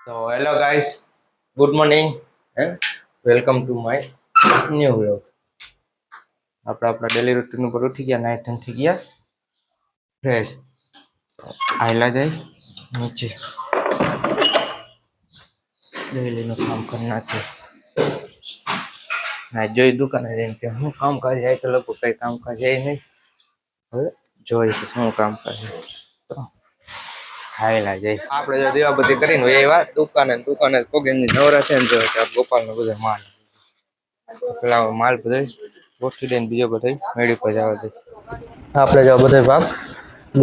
So hello guys, good morning and welcome to my new vlog. આપણા daily routine ઉપર ઉઠી ગયા, નાઈ ધોઈને થઈ ગયા ફ્રેશ. આયલા જાય નીચે ડેલીનું કામ કરી નાખીએ. ના જોઈ દુકાને જઈને કે હું કામકાજ જાય તો લોકો કઈ કામકાજ જાય નહીં. હવે જોઈ કે શું કામકાજ તો ખાયલા જાય. આપણે જો દીવાબત્તી કરીને એવા દુકાને પગેની નવરા છે ને જો ગોપાલનો બધો માલ પેલા માલ બધો ગોઠવી દઈને બીજો બધો મેળી પર જવા દે. આપણે જો બધો ભાગ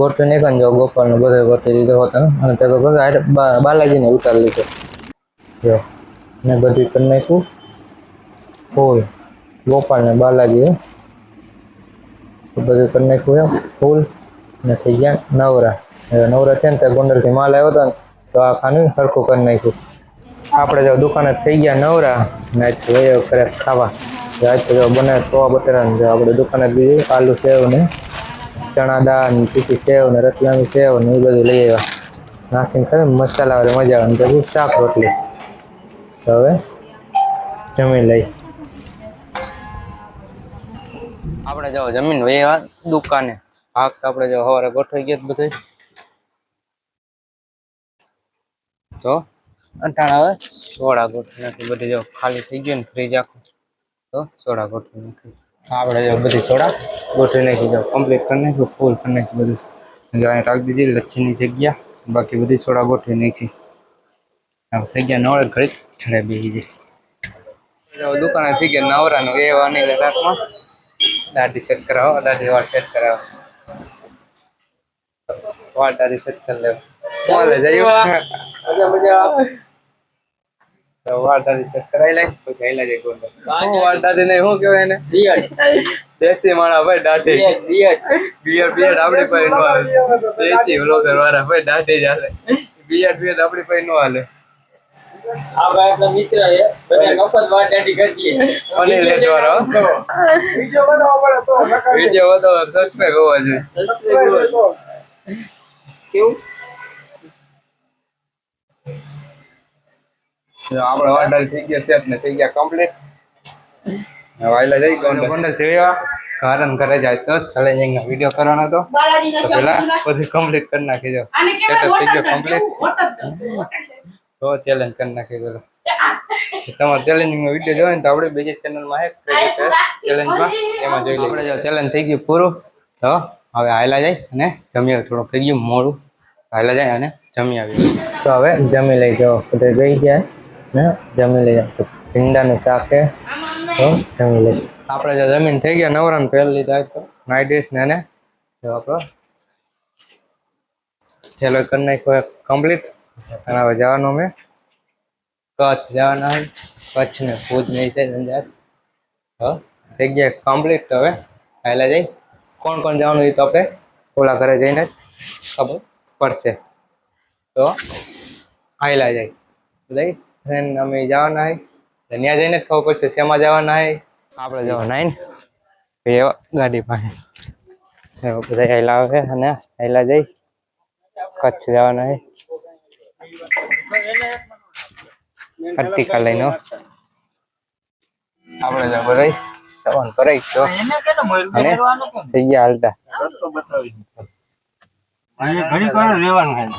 ગોઠવી નાખ્યો જો ગોપાલનો બધો ગોઠવી દીધો હતો અને તે બાલાજીને ઉતારી લીધો જો ને બધું કરી નાખ્યું ફૂલ ગોપાલ ને બાલાજી બધું કરી નાખ્યું એમ ફૂલ ને થઈ ગયા નવરા. નવરા છે ને ત્યાં ગોંડલથી માલ આવ્યો હતો ને તો આ ખાનું સરખું કરી નાખ્યું. આપણે જો દુકાને થઈ ગયા નવરા ને વયો કરે ખાવા. આજ તો જો બને તોવા બટેરા ને જો આપણે દુકાને બીજું આલુ સેવ ને ચણા દાળ ને તીખી સેવ ને રતલામી સેવ ને એ બધું લઈ આવ્યા નાખીને ખરે મસાલા વાળી મજા આવે ને શાક રોટલી. તો હવે જમી લઈ. આપણે જો જમીન વયા દુકાને પાક આપણે જો સવારે ગોઠવાઈ ગયા બધું તો અટાણા હવે સોડા ગોઠવી નાખી બધી જો ખાલી થઈ ગયું ને ફ્રીજ આખું તો સોડા ગોઠવી નાખી. આપણે જો બધી સોડા ગોઠવી નાખી જો કમ્પ્લીટ કરી નાખ્યું ફૂલ કરી નાખ્યું બધું જો અહીં રાખી દીધી લચ્છીની જગ્યા બાકી બધી સોડા ગોઠવી નાખી. થઈ ગયા નવરે ઘડી ઠરે બેસી જાય દુકાને થઈ ગયા નવરાનું એ વાની રાતમાં દાઢી સેટ કરાવો દાઢી વાળ સેટ કરાવો વાળ દાઢી સેટ કરી લેવો વાળ દાઢી સેટ કરાવી લઈ પછી હેલા જાય ગોંડલ. વાળ દાઢી નહીં શું કહેવાય એને દેશી માણા ભાઈ દાઢી બિયર આપણી પાસે નો હાલે દેશી વ્લોગર વાળા ભાઈ દાઢી જ હાલે બિયર આપણી પાસે નો હાલે. આ ભાઈ આપણા મિત્ર છે બધા મફત વાત દાઢી કરી અને લેજો વાળો વિડિયો બનાવવા પડે તો વિડિયો વધારો સબસ્ક્રાઇબ હોવા જોઈએ કેવું જો આપણે ઓર્ડર થઈ ગયો સેટ ને થઈ ગયા કમ્પ્લીટ. હવે આયલા જઈ ગોંડલ થયા કારણ કરે જાય તો ચેલેન્જિંગ નો વિડિયો કરવાનો હતો તો પેલા પછી કમ્પ્લીટ કરી નાખી દો સેટઅપ થઈ ગયો કમ્પ્લીટ તો ચેલેન્જ કરી નાખી દો. તમારે ચેલેન્જિંગ નો વિડિયો જોવો ને તો આપણે બીજી ચેનલમાં હે ચેલેન્જમાં એમાં જોઈ લો. આપણે જો ચેલેન્જ થઈ ગયું પૂરું તો હવે આયલા જાય અને જમી થોડું થઈ ગયું મોડું આયલા જાય અને જમી આવી તો હવે જમી લઈ જાઓ બધે ગઈ ગયા ને જમી લઈ જાઓ ભીંડાનું શાક છે તો જમી લઈ. આપણે જો જમીન થઈ ગયા નવરાને પહેલ લીધા તો નાઇટ ડ્રેસ ને જો આપણો ચેલો કરી નાખ્યો કમ્પ્લીટ અને હવે જવાનું અમે કચ્છ જવાના હોય કચ્છ ને ભુજ નહીં છે અંજાર તો થઈ ગયા કમ્પ્લીટ. હવે આયલા જઈ કોણ કોણ જવાનું એ તો આપણે ઓલા ઘરે જઈને જ ખબર પડશે તો આયલા જાય લઈ ટ્રેન અમે જવાના હોય ત્યાં જઈને જ ખબર પડશે શેમાં જવાના હોય. આપણે જવાના હોય ને ગાડી પાસે બધા આયલા આવે અને આયલા જઈ કચ્છ જવાના હોય અર્ટિકા લઈને આપણે જો બધા સવાન કરાઈ તો અને થઈ ગયા હાલતા ઘણી વાર રહેવાનું.